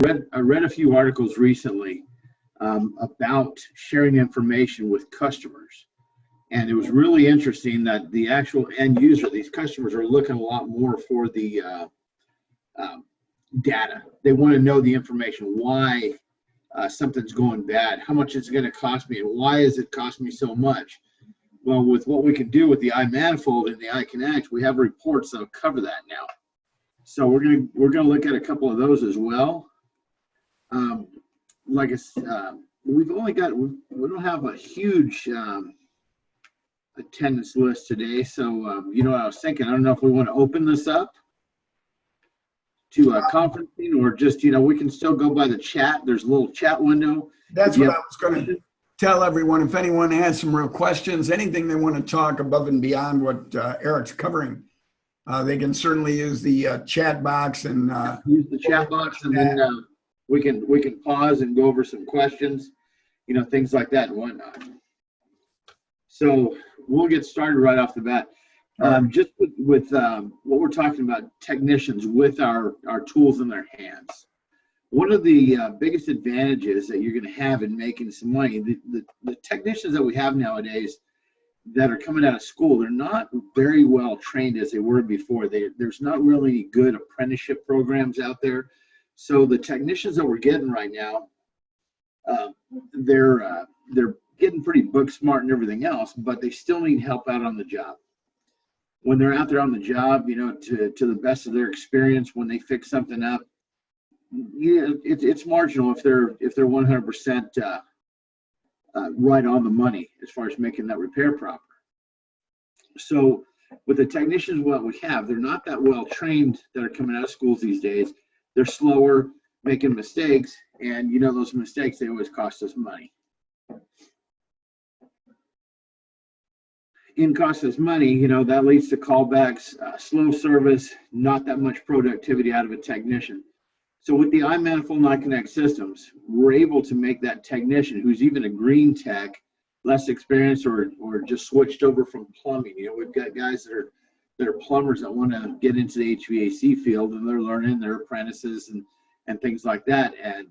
I read a few articles recently about sharing information with customers. And it was really interesting that the actual end user, these customers are looking a lot more for the data. They want to know the information, why something's going bad, how much it's going to cost me, and why is it costing me so much? Well, with what we can do with the iManifold and the iConnect, we have reports that'll cover that now. So we're gonna look at a couple of those as well. Like I said, we don't have a huge attendance list today. So you know what I was thinking, I don't know if we want to open this up to conferencing, or just, you know, we can still go by the chat. There's a little chat window. That's what I was going to tell everyone. If anyone has some real questions, anything they want to talk above and beyond what Eric's covering, they can certainly use the chat box and use the chat box, and then we can pause and go over some questions, you know, things like that and whatnot. So we'll get started right off the bat. Just with what we're talking about, technicians with our tools in their hands. One of the biggest advantages that you're going to have in making some money, the technicians that we have nowadays that are coming out of school, they're not very well trained as they were before. There's not really good apprenticeship programs out there. So the technicians that we're getting right now, they're getting pretty book smart and everything else, but they still need help out on the job. When they're out there on the job, you know, to the best of their experience, when they fix something up, yeah, it's marginal if they're 100% right on the money as far as making that repair proper. So with the technicians, what we have, they're not that well trained that are coming out of schools these days. They're slower, making mistakes, and you know, those mistakes, they always cost us money. In cost us money, you know, that leads to callbacks, slow service, not that much productivity out of a technician. So with the iManifold and iConnect systems, we're able to make that technician who's even a green tech, less experienced, or just switched over from plumbing. You know, we've got guys that are plumbers that want to get into the HVAC field, and they're learning, their apprentices and things like that, and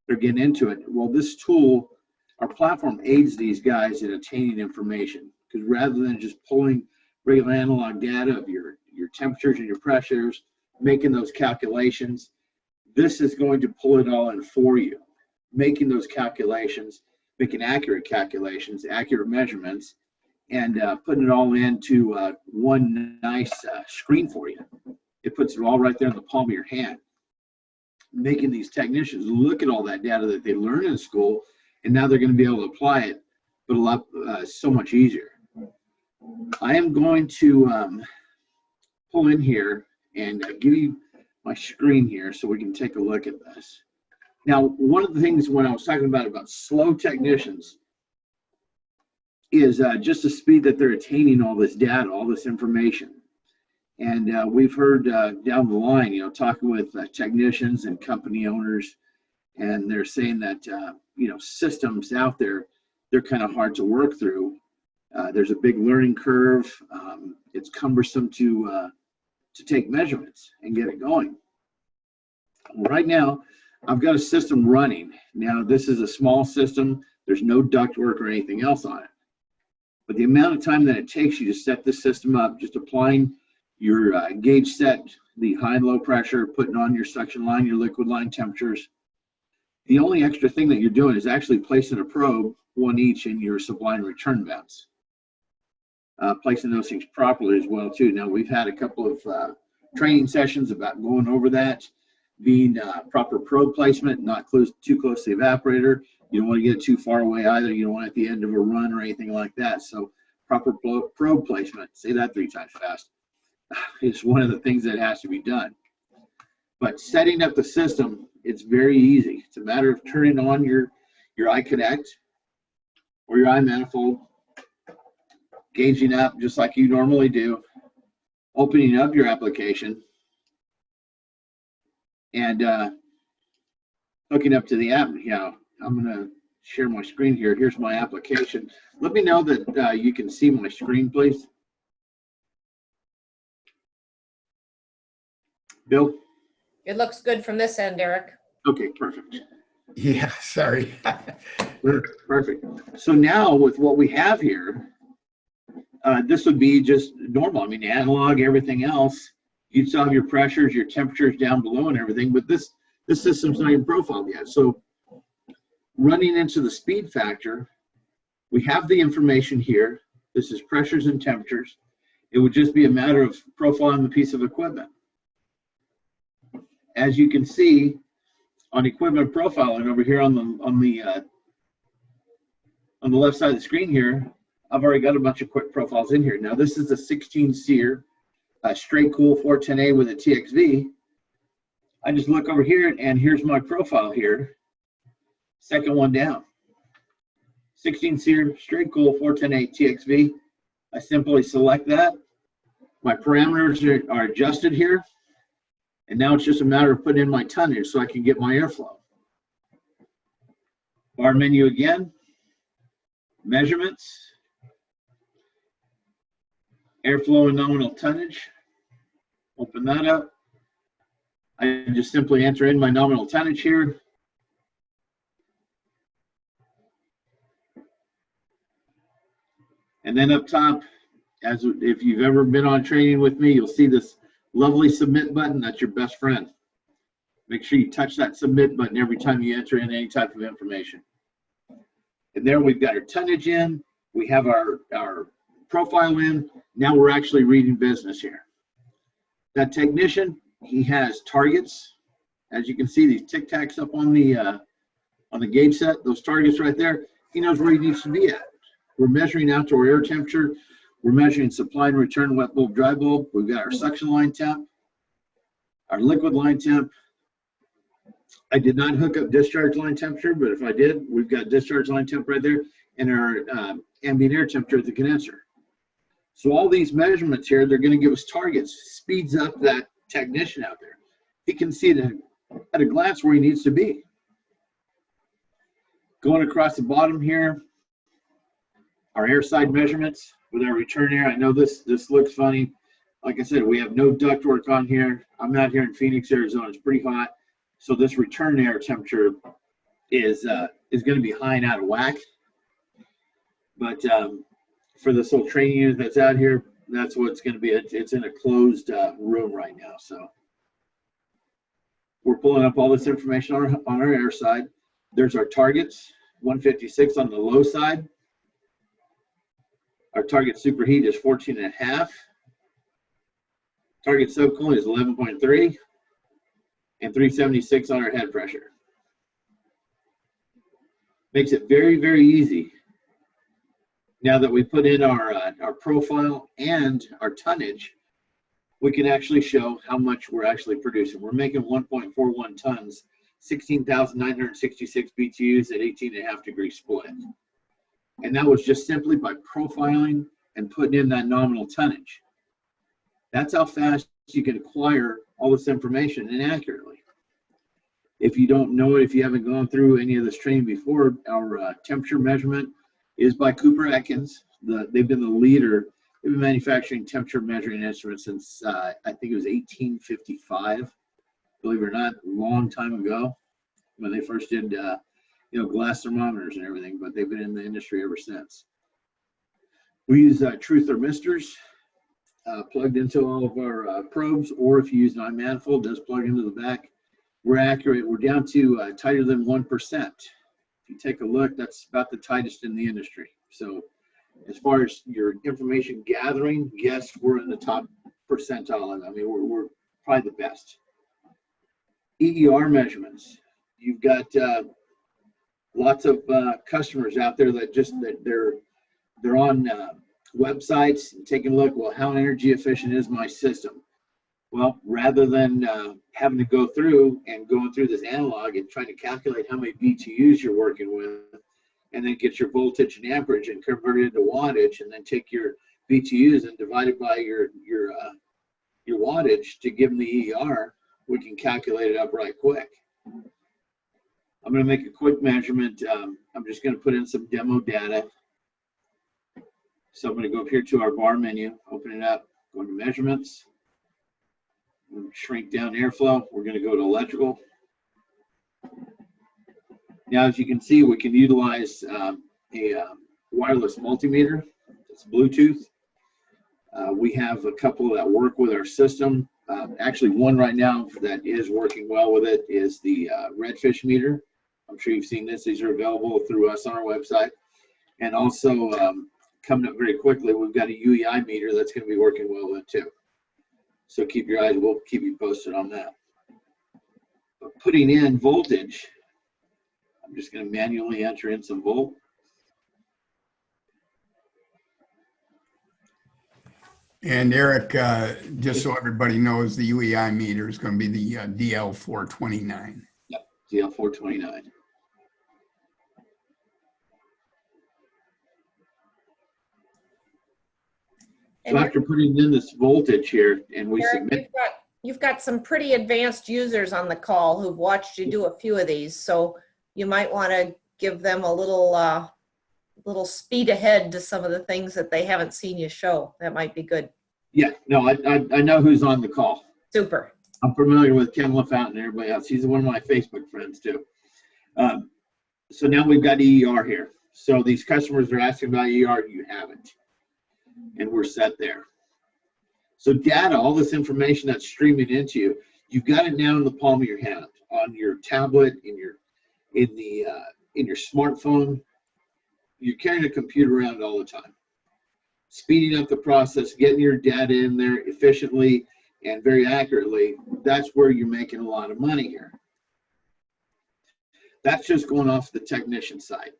they're getting into it. Well, this tool, our platform, aids these guys in attaining information, because rather than just pulling regular analog data of your temperatures and your pressures, making those calculations, this is going to pull it all in for you, making those calculations, making accurate calculations, accurate measurements, and putting it all into one nice screen for you. It puts it all right there in the palm of your hand, making these technicians look at all that data that they learned in school, and now they're going to be able to apply it, but a lot so much easier. I am going to pull in here and give you my screen here so we can take a look at this. Now, one of the things when I was talking about slow technicians is just the speed that they're attaining all this data, all this information. And we've heard down the line, you know, talking with technicians and company owners, and they're saying that, you know, systems out there, they're kind of hard to work through. There's a big learning curve. It's cumbersome to take measurements and get it going. Right now, I've got a system running. Now, this is a small system. There's no ductwork or anything else on it. But the amount of time that it takes you to set this system up, just applying your gauge set, the high and low pressure, putting on your suction line, your liquid line temperatures, the only extra thing that you're doing is actually placing a probe, one each, in your supply and return vents. Placing those things properly as well too. Now, we've had a couple of training sessions about going over that, being proper probe placement, not too close to the evaporator. You don't want to get it too far away either. You don't want it at the end of a run or anything like that. So proper probe placement, say that 3 times fast, is one of the things that has to be done. But setting up the system, it's very easy. It's a matter of turning on your iConnect or your iManifold, gauging up just like you normally do, opening up your application, and hooking up to the app. Yeah, I'm going to share my screen here. Here's my application. Let me know that you can see my screen, please. Bill? It looks good from this end, Eric. Okay, perfect. Yeah, sorry. Perfect. So now with what we have here, this would be just normal. I mean, analog, everything else. You'd still have your pressures, your temperatures down below and everything, but this system's not even profiled yet. So running into the speed factor, we have the information here. This is pressures and temperatures. It would just be a matter of profiling the piece of equipment. As you can see on equipment profiling over here on the left side of the screen here, I've already got a bunch of quick profiles in here. Now this is a 16 SEER, straight cool 410A with a TXV. I just look over here and here's my profile here. Second one down. 16 SEER, straight cool 410A TXV. I simply select that. My parameters are adjusted here. And now it's just a matter of putting in my tonnage so I can get my airflow. Bar menu again. Measurements. Airflow and nominal tonnage. Open that up. I just simply enter in my nominal tonnage here. And then up top, as if you've ever been on training with me, you'll see this lovely submit button. That's your best friend. Make sure you touch that submit button every time you enter in any type of information. And there we've got our tonnage in. We have our profile in. Now we're actually reading business here. That technician, he has targets. As you can see, these tic tacs up on the gauge set, those targets right there, he knows where he needs to be at. We're measuring outdoor air temperature. We're measuring supply and return wet bulb, dry bulb. We've got our suction line temp, our liquid line temp. I did not hook up discharge line temperature, but if I did, we've got discharge line temp right there and our ambient air temperature at the condenser. So all these measurements here, they're going to give us targets, speeds up that technician out there. He can see at a glance where he needs to be. Going across the bottom here, our air side measurements with our return air. I know this looks funny. Like I said, we have no ductwork on here. I'm not here in Phoenix, Arizona. It's pretty hot. So this return air temperature is going to be high and out of whack. But for this little training unit that's out here, that's what it's going to be. It's in a closed room right now. So we're pulling up all this information on our air side. There's our targets, 156 on the low side. Our target superheat is 14.5. Target subcooling is 11.3. And 376 on our head pressure. Makes it very, very easy. Now that we put in our profile and our tonnage, we can actually show how much we're actually producing. We're making 1.41 tons, 16,966 BTUs at 18.5 degree split. And that was just simply by profiling and putting in that nominal tonnage. That's how fast you can acquire all this information and accurately. If you don't know it, if you haven't gone through any of this training before, our temperature measurement is by Cooper Atkins. They've been the leader. They've been manufacturing temperature measuring instruments since I think it was 1855. Believe it or not, a long time ago when they first did glass thermometers and everything, but they've been in the industry ever since. We use true thermistors plugged into all of our probes, or if you use an iManifold, it does plug into the back. We're accurate. We're down to tighter than 1%. If you take a look, that's about the tightest in the industry. So as far as your information gathering, yes, we're in the top percentile. I mean, we're probably the best. EER measurements. You've got lots of customers out there that they're on websites and taking a look, well, how energy efficient is my system? Well, rather than having to go through this analog and trying to calculate how many BTUs you're working with, and then get your voltage and amperage and convert it into wattage, and then take your BTUs and divide it by your wattage to give them the EER, we can calculate it up right quick. I'm going to make a quick measurement. I'm just going to put in some demo data. So I'm going to go up here to our bar menu, open it up, go into measurements. We'll shrink down airflow. We're going to go to electrical. Now, as you can see, we can utilize a wireless multimeter. It's Bluetooth. We have a couple that work with our system. Actually, one right now that is working well with it is the redfish meter. I'm sure you've seen this. These are available through us on our website. And also, coming up very quickly, we've got a UEI meter that's going to be working well with it too. So keep your eyes, we'll keep you posted on that. But putting in voltage, I'm just going to manually enter in some volt. And Eric, just so everybody knows, the UEI meter is going to be the DL429. Yep, DL429. So after putting in this voltage here, and we Eric, submit. you've got some pretty advanced users on the call who've watched you do a few of these, so you might want to give them a little speed ahead to some of the things that they haven't seen you show. That might be good. Yeah, no, I know who's on the call. Super. I'm familiar with Ken LaFountain and everybody else. He's one of my Facebook friends too. So now we've got EER here. So these customers are asking about EER, you haven't. And we're set there. So data, all this information that's streaming into you, you've got it now in the palm of your hand, on your tablet, in your smartphone. You're carrying a computer around all the time. Speeding up the process, getting your data in there efficiently and very accurately, that's where you're making a lot of money here. That's just going off the technician side.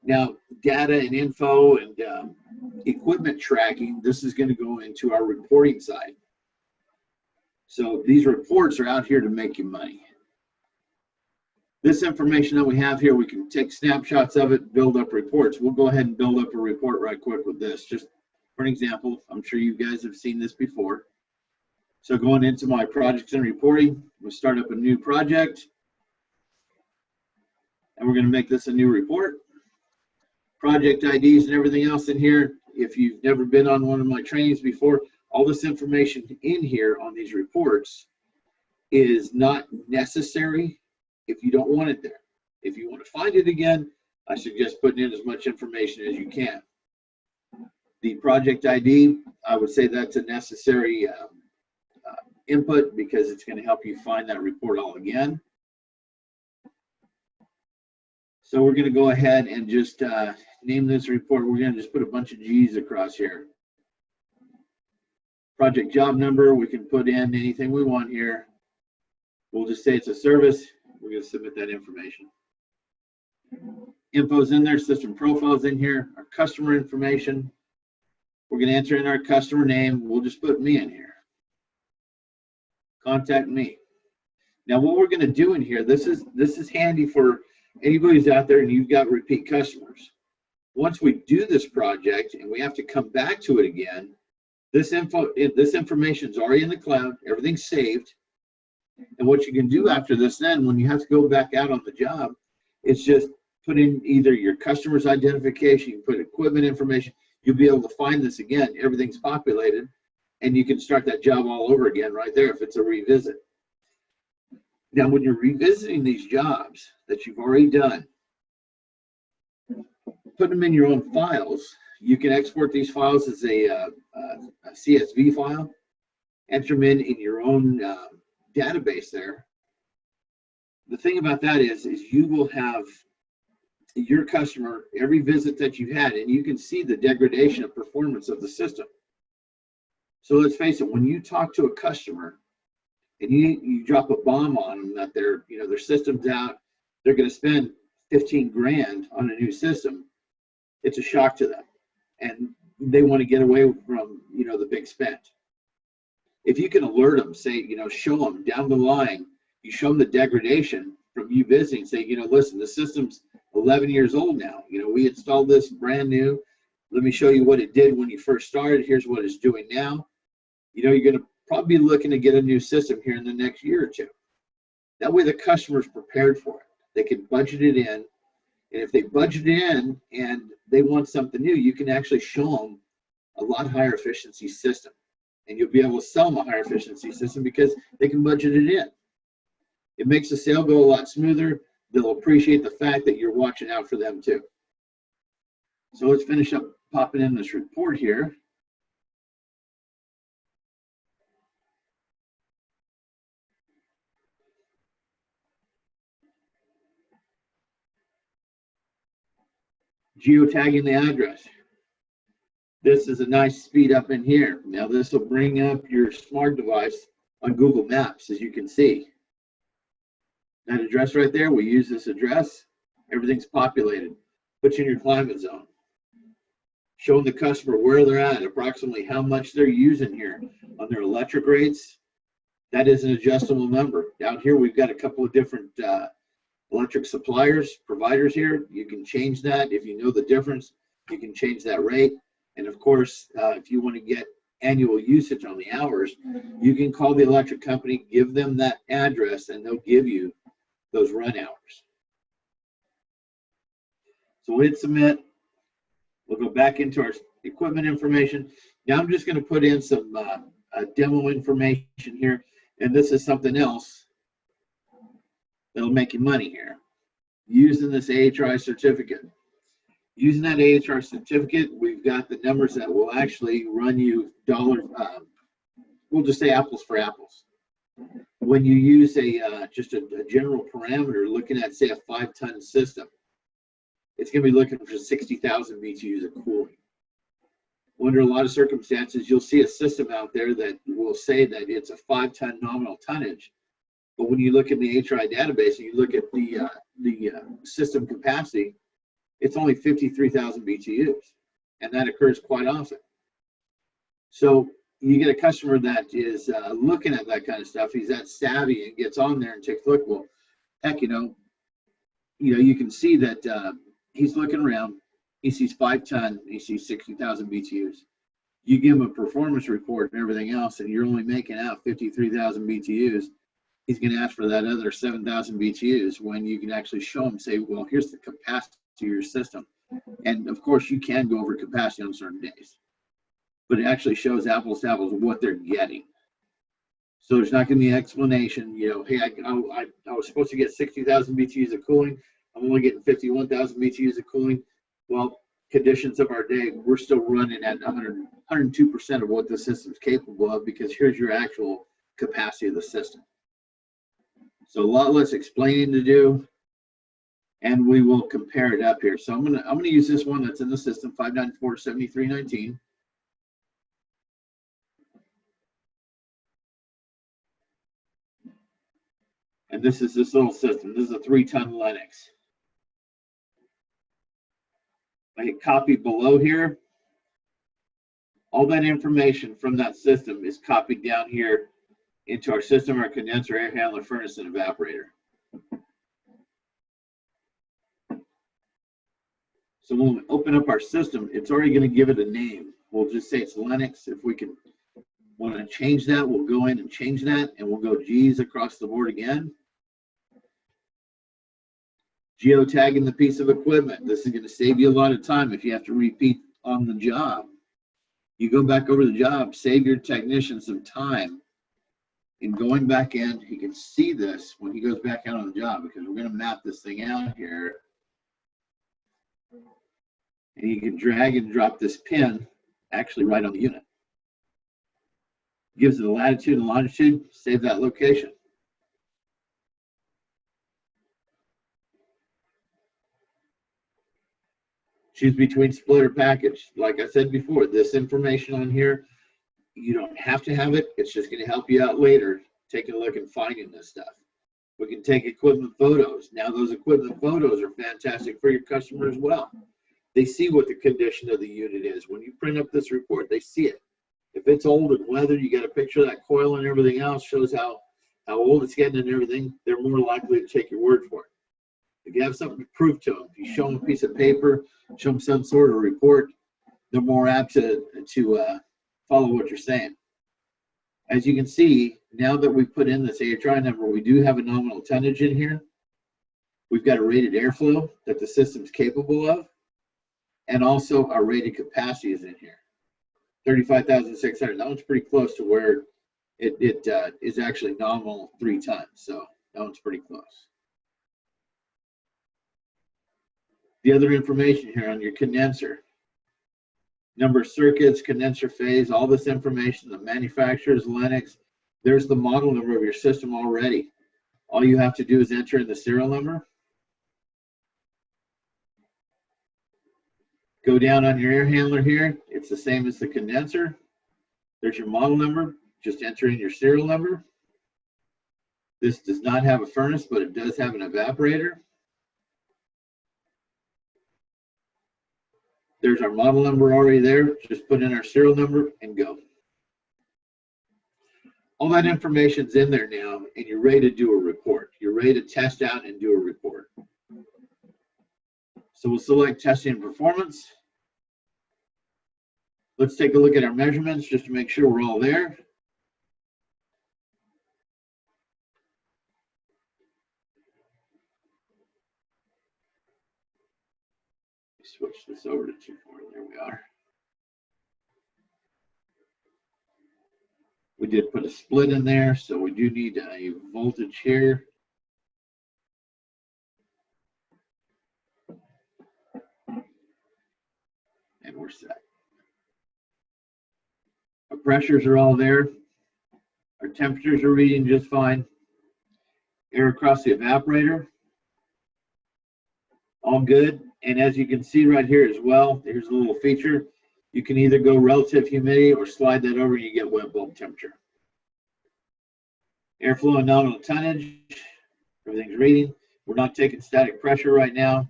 Now, data and info and equipment tracking, this is going to go into our reporting side. So these reports are out here to make you money. This information that we have here, we can take snapshots of it, build up reports. We'll go ahead and build up a report right quick with this. Just for an example, I'm sure you guys have seen this before. So going into my projects and reporting, we'll start up a new project. And we're going to make this a new report. Project IDs and everything else in here. If you've never been on one of my trainings before, all this information in here on these reports is not necessary if you don't want it there. If you want to find it again, I suggest putting in as much information as you can. The project ID, I would say that's a necessary input because it's going to help you find that report all again. So we're going to go ahead and just name this report. We're going to just put a bunch of G's across here. Project job number, we can put in anything we want here. We'll just say it's a service. We're going to submit that information. Info's in there, system profiles in here, our customer information. We're going to enter in our customer name. We'll just put me in here. Contact me. Now what we're going to do in here, this is handy for anybody who's out there and you've got repeat customers. Once we do this project and we have to come back to it again, this information is already in the cloud, everything's saved. And what you can do after this then, when you have to go back out on the job, it's just put in either your customer's identification, you put equipment information, you'll be able to find this again, everything's populated, and you can start that job all over again right there if it's a revisit. Now, when you're revisiting these jobs that you've already done, put them in your own files. You can export these files as a CSV file, enter them in your own database there. The thing about that is you will have your customer, every visit that you've had, and you can see the degradation of performance of the system. So let's face it, when you talk to a customer, and you drop a bomb on them that their system's out, they're going to spend 15 grand on a new system. It's a shock to them, and they want to get away from the big spend. If you can alert them, say show them down the line, you show them the degradation from you visiting, say listen, the system's 11 years old now. We installed this brand new. Let me show you what it did when you first started. Here's what it's doing now. You're going to probably be looking to get a new system here in the next year or two. That way the customer's prepared for it. They can budget it in. And if they budget it in and they want something new, you can actually show them a lot higher efficiency system. And you'll be able to sell them a higher efficiency system because they can budget it in. It makes the sale go a lot smoother. They'll appreciate the fact that you're watching out for them too. So let's finish up popping in this report here. Geotagging the address. This is a nice speed up in here. Now this will bring up your smart device on Google Maps, as you can see. That address right there, we use this address, everything's populated. Puts you in your climate zone. Showing the customer where they're at, approximately how much they're using here on their electric rates. That is an adjustable number. Down here, we've got a couple of different electric suppliers, providers here. You can change that. If you know the difference, you can change that rate. And of course, if you want to get annual usage on the hours, you can call the electric company, give them that address, and they'll give you those run hours. So we'll hit submit. We'll go back into our equipment information. Now I'm just going to put in some demo information here, and this is something else that'll make you money here. Using this AHRI certificate. Using that AHRI certificate, we've got the numbers that will actually run you dollars. We'll just say apples for apples. When you use just a general parameter, looking at say a 5-ton system, it's going to be looking for 60,000 BTUs of cooling. Under a lot of circumstances, you'll see a system out there that will say that it's a 5-ton nominal tonnage. But when you look at the HRI database and you look at the system capacity, it's only 53,000 BTUs. And that occurs quite often. So you get a customer that is looking at that kind of stuff. He's that savvy and gets on there and takes a look. Well, heck, you can see that he's looking around. He sees 5-ton. He sees 60,000 BTUs. You give him a performance report and everything else, and you're only making out 53,000 BTUs. He's going to ask for that other 7,000 BTUs when you can actually show him, say, well, here's the capacity of your system. And of course, you can go over capacity on certain days, but it actually shows apples to apples what they're getting. So there's not going to be an explanation, hey, I was supposed to get 60,000 BTUs of cooling. I'm only getting 51,000 BTUs of cooling. Well, conditions of our day, we're still running at 102% of what the system's capable of, because here's your actual capacity of the system. So a lot less explaining to do, and we will compare it up here. So I'm gonna use this one that's in the system, 594-7319. And this is this little system. This is a 3-ton Lennox. I hit copy below here. All that information from that system is copied down here into our system, our condenser, air handler, furnace, and evaporator. So when we open up our system, it's already going to give it a name. We'll just say it's Lennox. If we can want to change that, we'll go in and change that, and we'll go G's across the board again. Geotagging the piece of equipment. This is going to save you a lot of time if you have to repeat on the job. You go back over the job, save your technician some time in going back in. He can see this when he goes back out on the job, because we're going to map this thing out here. And you can drag and drop this pin actually right on the unit. Gives it a latitude and longitude, save that location. Choose between split or package. Like I said before, this information on here, you don't have to have it. It's just going to help you out later, taking a look and finding this stuff. We can take equipment photos. Now those equipment photos are fantastic for your customer as well. They see what the condition of the unit is. When you print up this report, they see it. If it's old and weathered, you got a picture of that coil and everything else, shows how old it's getting and everything, they're more likely to take your word for it. If you have something to prove to them, if you show them a piece of paper, show them some sort of report, they're more apt to follow what you're saying. As you can see, now that we put in this AHRI number, we do have a nominal tonnage in here. We've got a rated airflow that the system's capable of, and also our rated capacity is in here. 35,600. That one's pretty close to where it is actually nominal 3 times. So that one's pretty close. The other information here on your condenser, number of circuits, condenser phase, all this information, the manufacturer's Linux, there's the model number of your system already. All you have to do is enter in the serial number. Go down on your air handler here. It's the same as the condenser. There's your model number. Just enter in your serial number. This does not have a furnace, but it does have an evaporator. There's our model number already there. Just put in our serial number and go. All that information's in there now, and you're ready to do a report. You're ready to test out and do a report. So we'll select testing and performance. Let's take a look at our measurements just to make sure we're all there. Switch this over to 240. There we are. We did put a split in there, so we do need a voltage here. And we're set. Our pressures are all there. Our temperatures are reading just fine. Air across the evaporator. All good. And as you can see right here as well, here's a little feature. You can either go relative humidity or slide that over and you get wet bulb temperature. Airflow and nominal tonnage, everything's reading. We're not taking static pressure right now.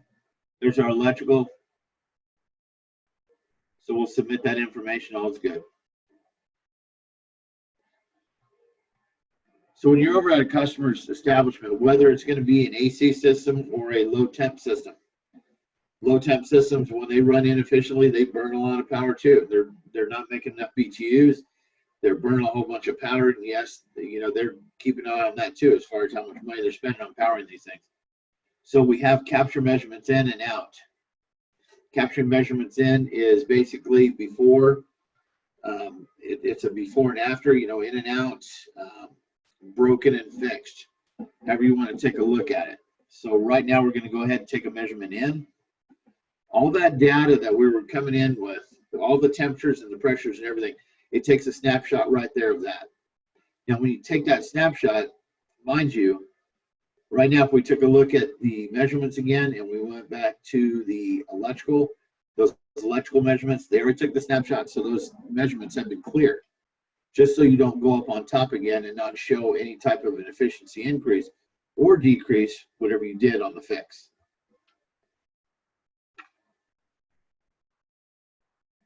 There's our electrical. So we'll submit that information, all's good. So when you're over at a customer's establishment, whether it's going to be an AC system or a low temp system, low temp systems, when they run inefficiently, they burn a lot of power too. They're not making enough BTUs. They're burning a whole bunch of power. And yes, you know, they're keeping an eye on that too, as far as how much money they're spending on powering these things. So we have capture measurements in and out. Capturing measurements in is basically before, it's a before and after, you know, in and out, broken and fixed, however you want to take a look at it. So right now we're going to go ahead and take a measurement in. All that data that we were coming in with, all the temperatures and the pressures and everything, it takes a snapshot right there of that. Now, when you take that snapshot, mind you, right now, if we took a look at the measurements again and we went back to the electrical, those electrical measurements, they already took the snapshot, so those measurements have been cleared. Just so you don't go up on top again and not show any type of an efficiency increase or decrease, whatever you did on the fix.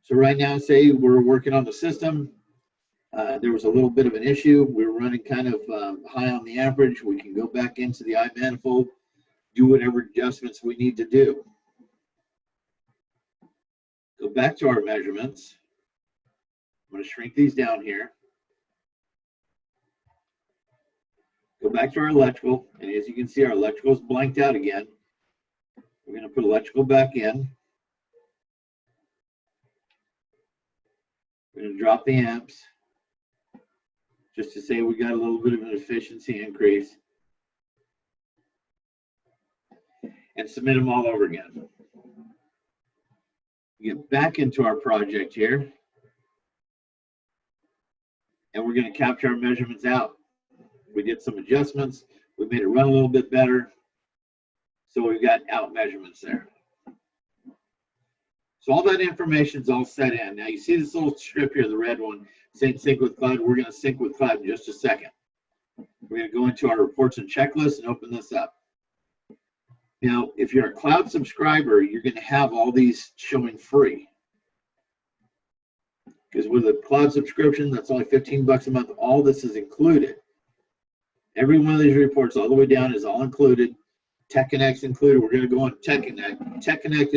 So right now, say we're working on the system. There was a little bit of an issue. We were running kind of high on the average. We can go back into the iManifold, do whatever adjustments we need to do. Go back to our measurements. I'm going to shrink these down here. Go back to our electrical, and as you can see, our electrical is blanked out again. We're going to put electrical back in. We're going to drop the amps, just to say we got a little bit of an efficiency increase, and submit them all over again. Get back into our project here, and we're going to capture our measurements out. We did some adjustments. We made it run a little bit better. So we've got out measurements there. So all that information is all set in. Now you see this little strip here, the red one, saying sync with cloud. We're going to sync with cloud in just a second. We're going to go into our reports and checklists and open this up. Now, if you're a cloud subscriber, you're going to have all these showing free. Because with a cloud subscription, that's only $15 a month. All this is included. Every one of these reports all the way down is all included. TechConnect's included. We're going to go on TechConnect. TechConnect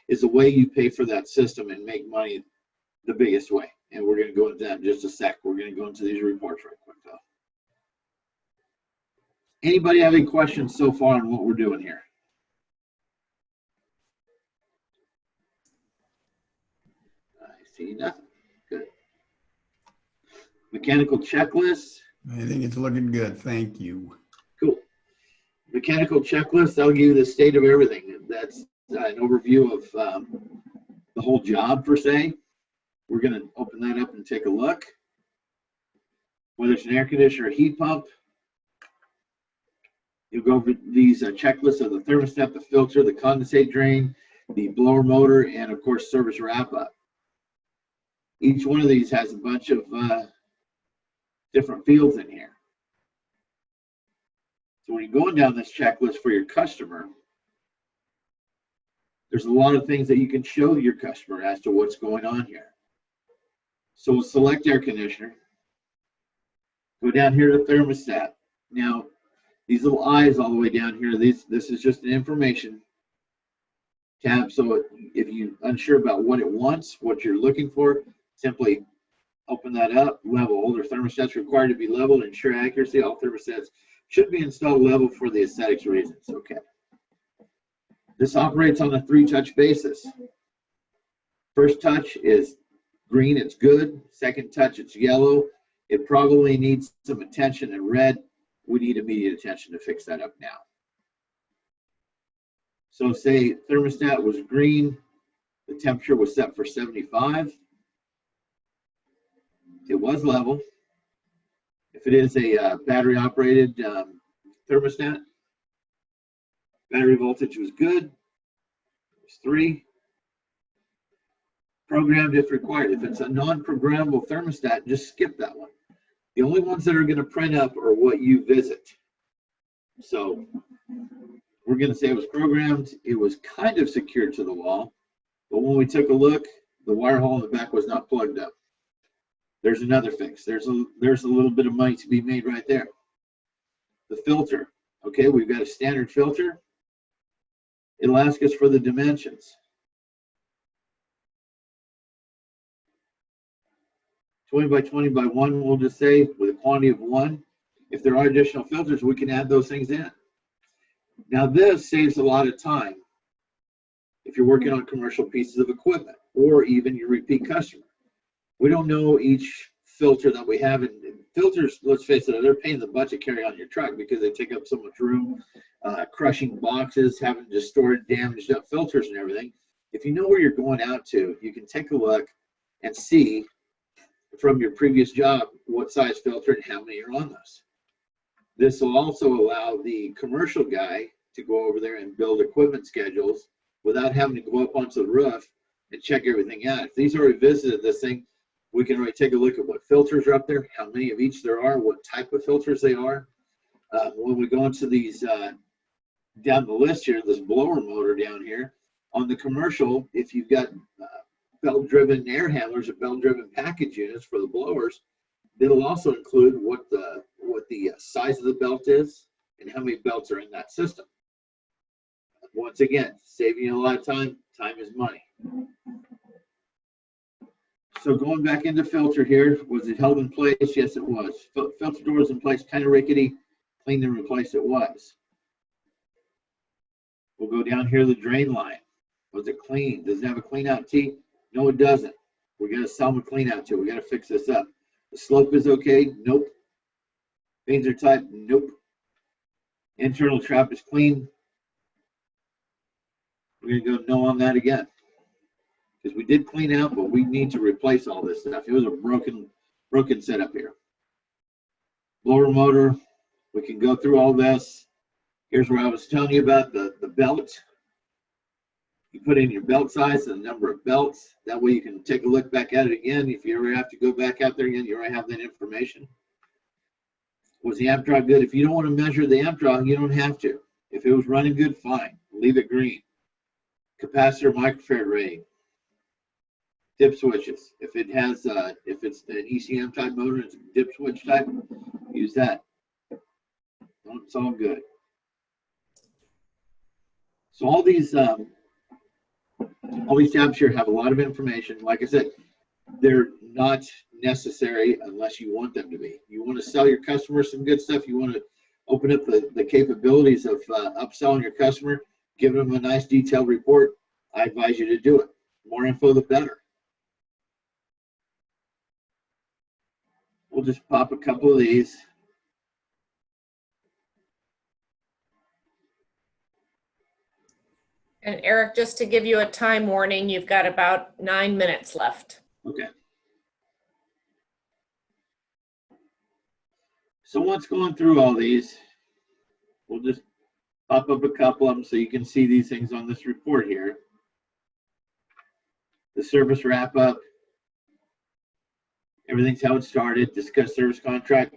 is the way you pay for that system and make money the biggest way. And we're going to go into that in just a sec. We're going to go into these reports right quick, though. Anybody have any questions so far on what we're doing here? I see nothing. Good. Mechanical checklist. I think it's looking good. Thank you. Cool. Mechanical checklist, that'll give you the state of everything. That's an overview of the whole job per se. We're going to open that up and take a look. Whether it's an air conditioner or heat pump, you'll go over these checklists of the thermostat, the filter, the condensate drain, the blower motor, and of course service wrap-up. Each one of these has a bunch of different fields in here. So when you're going down this checklist for your customer, there's a lot of things that you can show your customer as to what's going on here. So we'll select air conditioner, go down here to thermostat. Now, these little eyes all the way down here, this is just an information tab. So if you're unsure about what it wants, what you're looking for, simply open that up. Level. Older thermostats required to be leveled. Ensure accuracy. All thermostats should be installed level for the aesthetics reasons. Okay. This operates on a 3-touch basis. First touch is green, it's good. Second touch, it's yellow. It probably needs some attention. And red, we need immediate attention to fix that up now. So say thermostat was green, the temperature was set for 75. It was level. If it is a battery operated thermostat, battery voltage was good. It was 3. Programmed if required. If it's a non-programmable thermostat, just skip that one. The only ones that are going to print up are what you visit. So we're going to say it was programmed. It was kind of secured to the wall. But when we took a look, the wire hole in the back was not plugged up. There's another fix. There's a little bit of money to be made right there. The filter. Okay, we've got a standard filter. It'll ask us for the dimensions. 20 by 20 by 1, we'll just say, with a quantity of 1. If there are additional filters, we can add those things in. Now this saves a lot of time if you're working on commercial pieces of equipment or even your repeat customer. We don't know each filter that we have, and filters, let's face it, they're a pain in the butt to carry on your truck because they take up so much room, crushing boxes, having to store damaged up filters and everything. If you know where you're going out to, you can take a look and see from your previous job what size filter and how many are on this. This will also allow the commercial guy to go over there and build equipment schedules without having to go up onto the roof and check everything out. If he's already visited this thing, we can already take a look at what filters are up there, how many of each there are, what type of filters they are. When we go into these down the list here, this blower motor down here, on the commercial, if you've got belt-driven air handlers or belt-driven package units for the blowers, it'll also include what the size of the belt is and how many belts are in that system. Once again, saving you a lot of time. Time is money. So going back into filter here, was it held in place? Yes, it was. Filter door was in place, kind of rickety. Cleaned and replaced it was. We'll go down here to the drain line. Was it clean? Does it have a clean out tee? No, it doesn't. We got to sell them a clean out tee. We got to fix this up. The slope is okay? Nope. Vanes are tight? Nope. Internal trap is clean. We're going to go no on that again. Because we did clean out, but we need to replace all this stuff. It was a broken setup here. Blower motor, we can go through all this. Here's where I was telling you about the belt. You put in your belt size and the number of belts. That way you can take a look back at it again. If you ever have to go back out there again, you already have that information. Was the amp draw good? If you don't want to measure the amp draw, you don't have to. If it was running good, fine. Leave it green. Capacitor microfarad rating. Dip switches. If it has, if it's an ECM type motor, it's a dip switch type, use that. It's all good. So all these tabs here have a lot of information. Like I said, they're not necessary unless you want them to be. You want to sell your customer some good stuff. You want to open up the capabilities of upselling your customer, giving them a nice detailed report. I advise you to do it. The more info, the better. We'll just pop a couple of these. And Eric, just to give you a time warning, you've got about 9 minutes left. Okay. So once going through all these, we'll just pop up a couple of them so you can see these things on this report here. The service wrap up, everything's how it started, discuss service contract.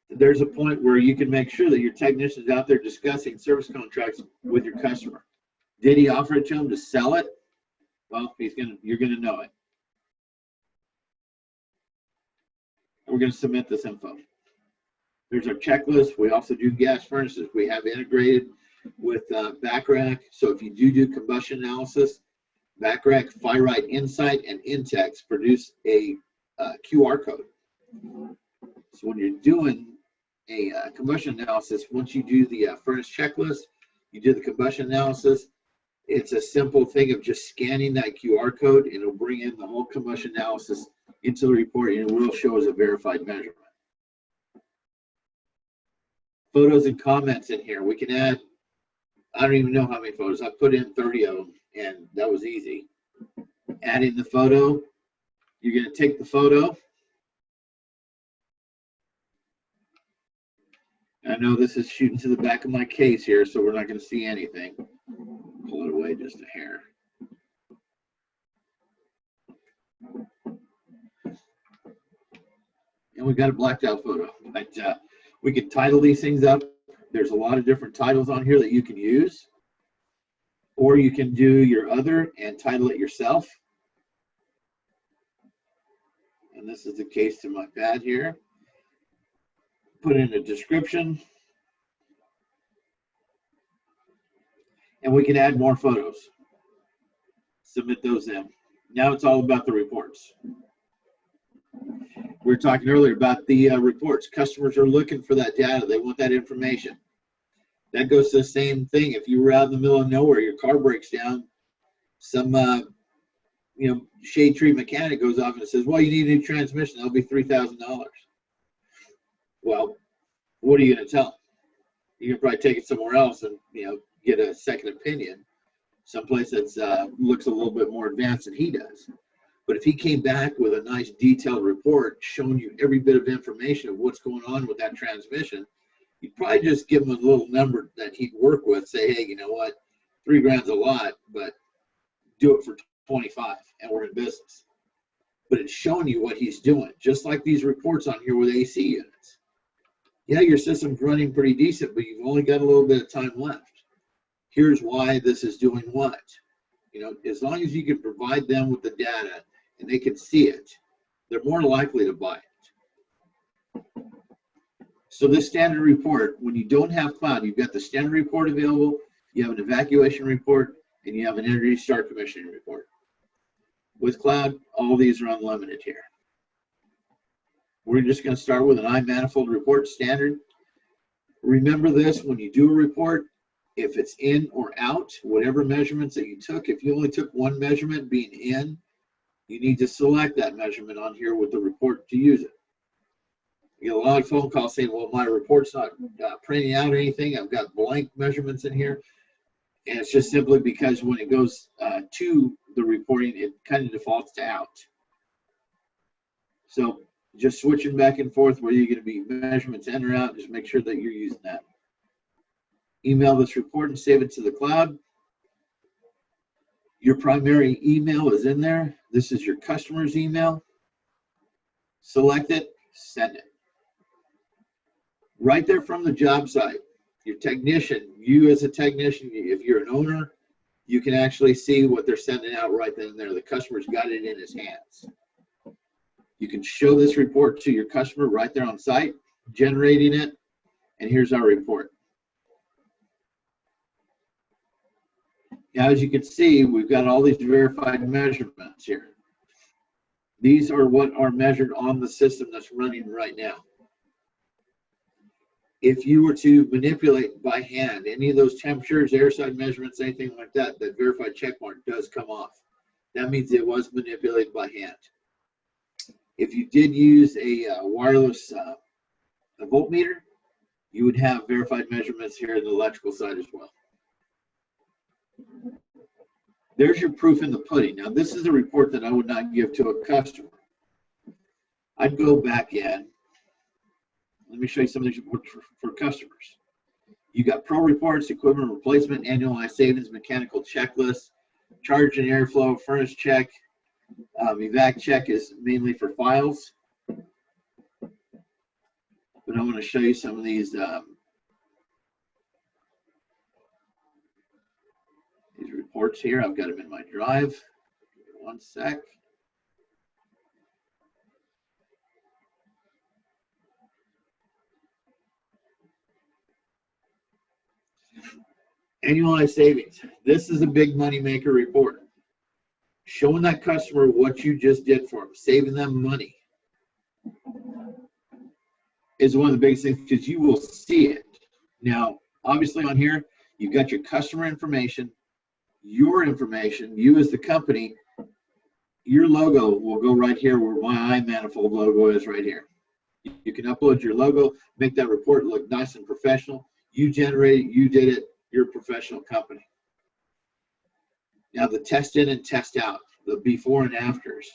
There's a point where you can make sure that your technician's out there discussing service contracts with your customer. Did he offer it to him to sell it? Well, you're gonna know it. And we're gonna submit this info. There's our checklist. We also do gas furnaces. We have integrated with BACRAC. So if you do combustion analysis, BACRAC, FireRite Insight, and Intex produce a QR code. So when you're doing a combustion analysis, once you do the furnace checklist, you do the combustion analysis, it's a simple thing of just scanning that QR code, and it'll bring in the whole combustion analysis into the report, and it will show as a verified measurement. Photos and comments in here. We can add, I don't even know how many photos. I put in 30 of them, and that was easy. Add in the photo. You're going to take the photo. I know this is shooting to the back of my case here, so we're not going to see anything. Pull it away just a hair. And we've got a blacked out photo. But we can title these things up. There's a lot of different titles on here that you can use. Or you can do your other and title it yourself. And this is the case to my pad here. Put in a description. And we can add more photos. Submit those in. Now it's all about the reports. We were talking earlier about the reports. Customers are looking for that data. They want that information. That goes to the same thing. If you were out in the middle of nowhere, your car breaks down, some shade tree mechanic goes off and says, well, you need a new transmission. That'll be $3,000. Well, what are you going to tell them? You can probably take it somewhere else and get a second opinion, someplace that's looks a little bit more advanced than he does. But if he came back with a nice detailed report showing you every bit of information of what's going on with that transmission, you'd probably just give him a little number that he'd work with, say, hey, you know what, $3,000's a lot, but do it for 25 and we're in business. But it's showing you what he's doing, just like these reports on here with AC units. Yeah, your system's running pretty decent, but you've only got a little bit of time left. Here's why this is doing what. As long as you can provide them with the data and they can see it, they're more likely to buy it. So this standard report, when you don't have cloud, you've got the standard report available, you have an evacuation report, and you have an Energy Star commissioning report. With cloud, all these are unlimited here. We're just going to start with an iManifold report standard. Remember this, when you do a report, if it's in or out, whatever measurements that you took, if you only took one measurement being in, you need to select that measurement on here with the report to use it. You get a lot of phone calls saying, well, my report's not printing out anything. I've got blank measurements in here. And it's just simply because when it goes to the reporting, it kind of defaults to out. So just switching back and forth where you're going to be measurements in or out, just make sure that you're using that. Email this report and save it to the cloud. Your primary email is in there. This is your customer's email. Select it, send it. Right there from the job site, your technician, you as a technician, if you're an owner, you can actually see what they're sending out right then and there. The customer's got it in his hands. You can show this report to your customer right there on site, generating it, and here's our report. Now, as you can see, we've got all these verified measurements here. These are what are measured on the system that's running right now. If you were to manipulate by hand any of those temperatures, airside measurements, anything like that, that verified check mark does come off. That means it was manipulated by hand. If you did use a wireless a voltmeter, you would have verified measurements here in the electrical side as well. There's your proof in the pudding. Now, this is a report that I would not give to a customer. I'd go back in. Let me show you some of these reports for customers. You got pro reports, equipment replacement, annualized savings, mechanical checklist, charge and airflow, furnace check. Evac check is mainly for files. But I want to show you some of these reports here. I've got them in my drive. Give me one sec. Annualized savings. This is a big money maker report. Showing that customer what you just did for them, saving them money, is one of the biggest things because you will see it. Now, obviously on here, you've got your customer information, your information, you as the company, your logo will go right here where my iManifold logo is right here. You can upload your logo, make that report look nice and professional. You generate it, you did it, you're a professional company. Now the test in and test out, the before and afters.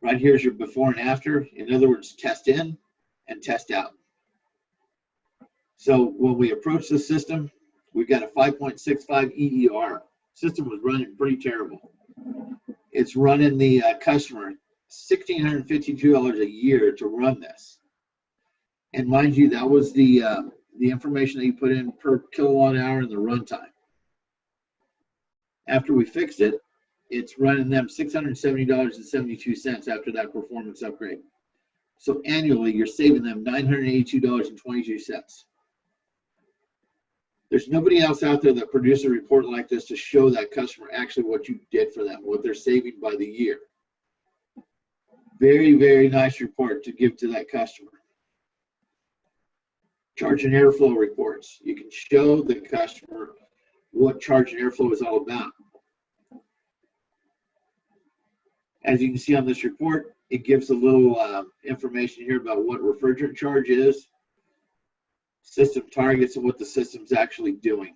Right here's your before and after. In other words, test in and test out. So when we approach the system, we've got a 5.65 EER. System was running pretty terrible. It's running the customer $1,652 a year to run this. And mind you, that was the information that you put in per kilowatt hour and the runtime. After we fixed it, it's running them $670.72 after that performance upgrade. So annually, you're saving them $982.22. There's nobody else out there that produces a report like this to show that customer actually what you did for them, what they're saving by the year. Very, very nice report to give to that customer. Charge and airflow reports. You can show the customer what charge and airflow is all about. As you can see on this report, it gives a little information here about what refrigerant charge is, system targets, and what the system's actually doing.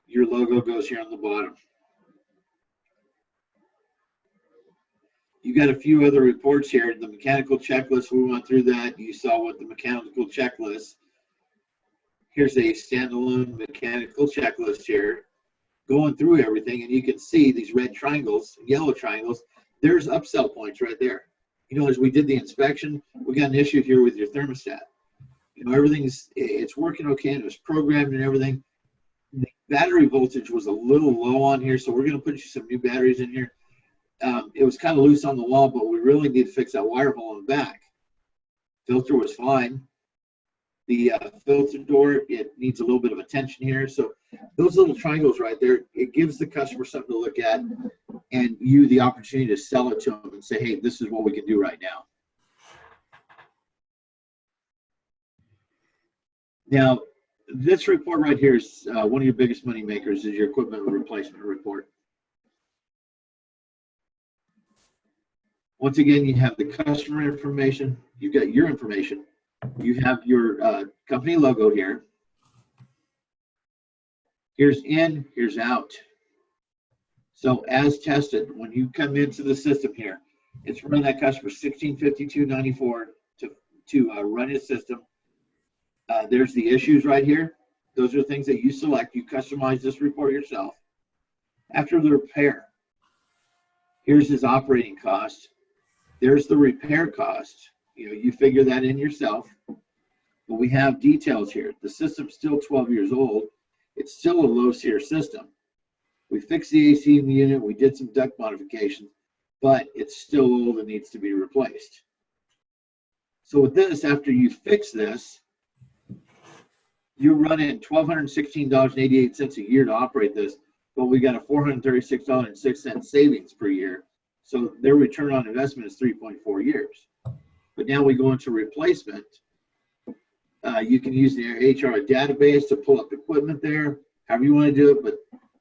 Your logo goes here on the bottom. You got a few other reports here. The mechanical checklist, we went through that. You saw what the mechanical checklist. Here's a standalone mechanical checklist here, going through everything, and you can see these red triangles, yellow triangles. There's upsell points right there. You know, as we did the inspection, we got an issue here with your thermostat. You know, it's working okay, and it was programmed and everything. The battery voltage was a little low on here, so we're going to put you some new batteries in here. It was kind of loose on the wall, but we really need to fix that wire hole in the back. Filter was fine. The filter door, it needs a little bit of attention here. So those little triangles right there, it gives the customer something to look at and you the opportunity to sell it to them and say, hey, this is what we can do right now. Now, this report right here is one of your biggest money makers is your equipment replacement report. Once again, you have the customer information, you've got your information, you have your company logo here. Here's in, here's out. So as tested, when you come into the system here, it's running that customer $1,652.94 to run his system. There's the issues right here. Those are things that you select. You customize this report yourself. After the repair, here's his operating cost. There's the repair cost. You know, you figure that in yourself. But we have details here. The system's still 12 years old. It's still a low SEER system. We fixed the AC in the unit. We did some duct modifications, but it's still old and needs to be replaced. So with this, after you fix this, you're running $1,216.88 a year to operate this, but we got a $436.06 savings per year. So their return on investment is 3.4 years. But now we go into replacement. You can use the HR database to pull up equipment there, however you want to do it. But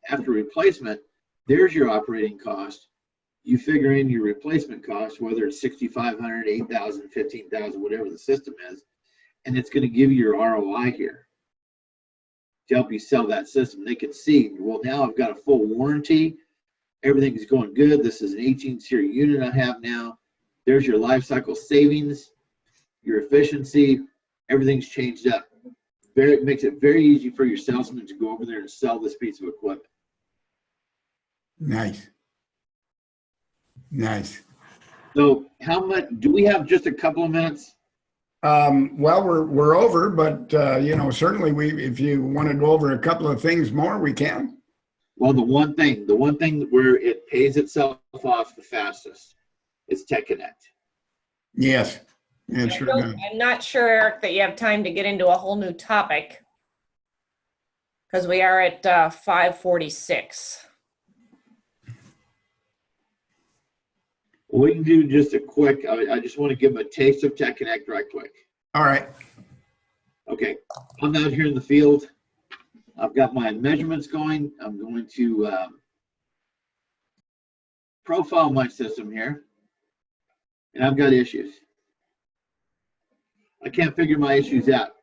after replacement, there's your operating cost. you figure in your replacement cost, whether it's 6,500, 8,000, 15,000, whatever the system is, and it's going to give you your ROI here to help you sell that system. They can see, well, now I've got a full warranty. Everything's going good. This is an 18-series unit I have now. There's your life cycle savings, your efficiency. Everything's changed up. It makes it very easy for your salesman to go over there and sell this piece of equipment. Nice. Nice. So how much, do we have just a couple of minutes? Well, we're over, but you know, certainly if you want to go over a couple of things more, we can. Well, the one thing where it pays itself off the fastest is TechConnect. Yes, it sure does. I'm not sure, Eric, that you have time to get into a whole new topic because we are at 5:46. We can do just a quick, I just want to give them a taste of TechConnect right quick. All right. Okay, I'm out here in the field. I've got my measurements going. I'm going to profile my system here, and I've got issues. I can't figure my issues out.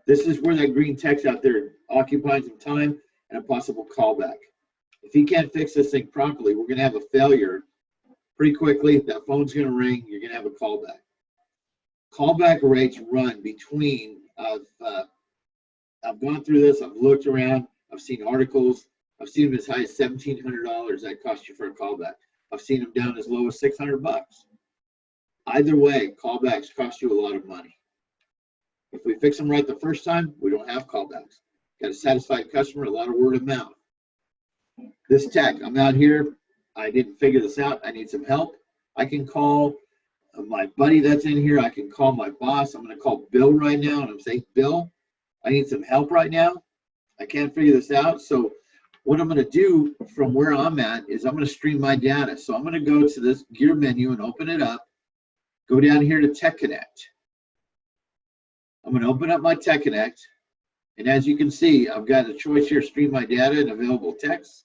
This is where that green text out there occupies some time and a possible callback. If he can't fix this thing properly, we're going to have a failure pretty quickly. That phone's going to ring. You're going to have a callback. Callback rates run between, I've gone through this, I've looked around, I've seen articles, I've seen them as high as $1,700 that cost you for a callback. I've seen them down as low as $600. Either way, callbacks cost you a lot of money. If we fix them right the first time, we don't have callbacks. Got a satisfied customer, a lot of word of mouth. This tech, I'm out here, I didn't figure this out, I need some help. I can call my buddy that's in here, I can call my boss. I'm going to call Bill right now, and I'm saying, Bill, I need some help right now. I can't figure this out. So what I'm going to do from where I'm at is I'm going to stream my data. So I'm going to go to this gear menu and open it up. Go down here to TechConnect. I'm going to open up my TechConnect. And as you can see, I've got a choice here, stream my data and available text.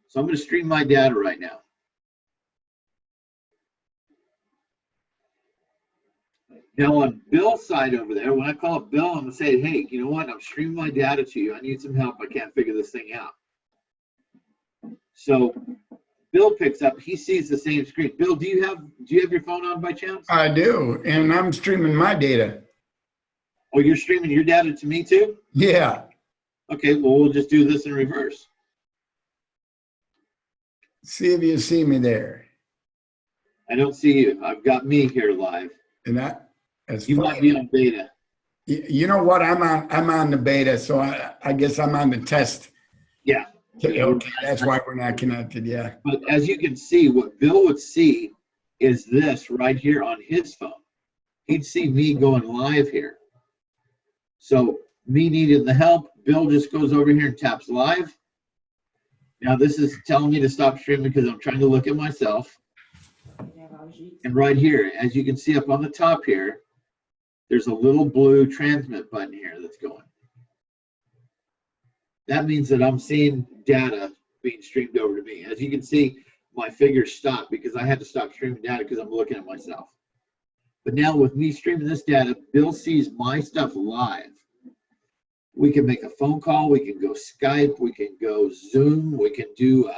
So I'm going to stream my data right now. Now on Bill's side over there, when I call up Bill, I'm going to say, hey, you know what? I'm streaming my data to you. I need some help. I can't figure this thing out. So Bill picks up. He sees the same screen. Bill, do you have your phone on by chance? I do, and I'm streaming my data. Oh, you're streaming your data to me too? Yeah. Okay, well, we'll just do this in reverse. See if you see me there. I don't see you. I've got me here live. And that's you funny. Might be on beta. You know what? I'm on the beta, so I guess I'm on the test. Yeah. Okay, that's why we're not connected. Yeah. But as you can see, what Bill would see is this right here on his phone. He'd see me going live here. So me needing the help, Bill just goes over here and taps live. Now this is telling me to stop streaming because I'm trying to look at myself. And right here, as you can see up on the top here, there's a little blue transmit button here that's going. That means that I'm seeing data being streamed over to me. As you can see, my figures stopped because I had to stop streaming data because I'm looking at myself. But now with me streaming this data, Bill sees my stuff live. We can make a phone call, we can go Skype, we can go Zoom, we can do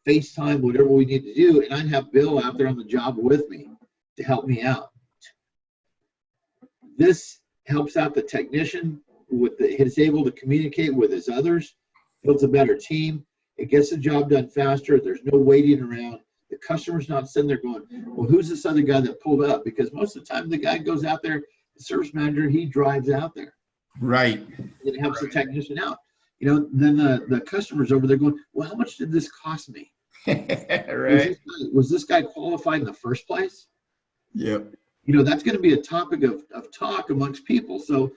FaceTime, whatever we need to do, and I'd have Bill out there on the job with me to help me out. This helps out the technician with he's able to communicate with his others, builds a better team, it gets the job done faster, there's no waiting around, the customer's not sitting there going, well, who's this other guy that pulled up? Because most of the time the guy goes out there, the service manager, he drives out there. Right. It helps the technician out. You know, then the customer's over there going, well, how much did this cost me? Right. Was this guy qualified in the first place? Yep. You know, that's going to be a topic of talk amongst people. So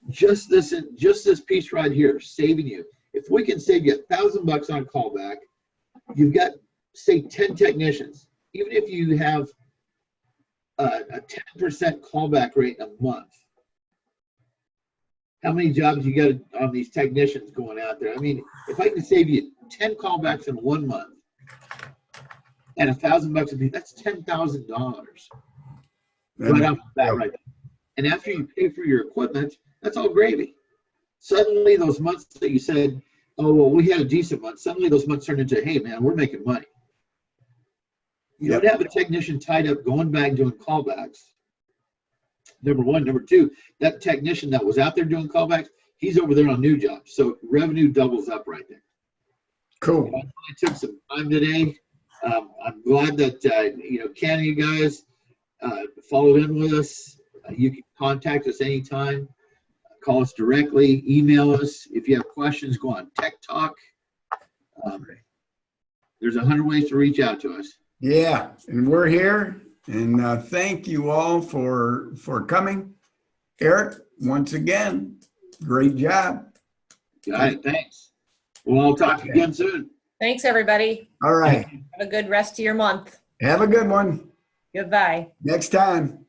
just this piece right here, saving you. If we can save you $1,000 on callback, you've got, say, 10 technicians. Even if you have a 10% callback rate in a month, how many jobs you got on these technicians going out there? I mean, if I can save you 10 callbacks in 1 month, and $1,000 a piece, that's $10,000 right off the bat, right there. And after you pay for your equipment, that's all gravy. Suddenly, those months that you said, "Oh, well, we had a decent month," suddenly those months turn into, "Hey, man, we're making money." You don't have a technician tied up going back doing callbacks. Number one. Number two, that technician that was out there doing callbacks, he's over there on new jobs. So revenue doubles up right there. Cool. I took some time today. I'm glad that, Ken and you guys followed in with us. You can contact us anytime. Call us directly, email us. If you have questions, go on Tech Talk. There's 100 ways to reach out to us. Yeah, and we're here. And thank you all for coming. Eric, once again, great job. Got it. Thanks. Well, I'll talk to you again soon. Thanks, everybody. All right. Have a good rest of your month. Have a good one. Goodbye. Next time.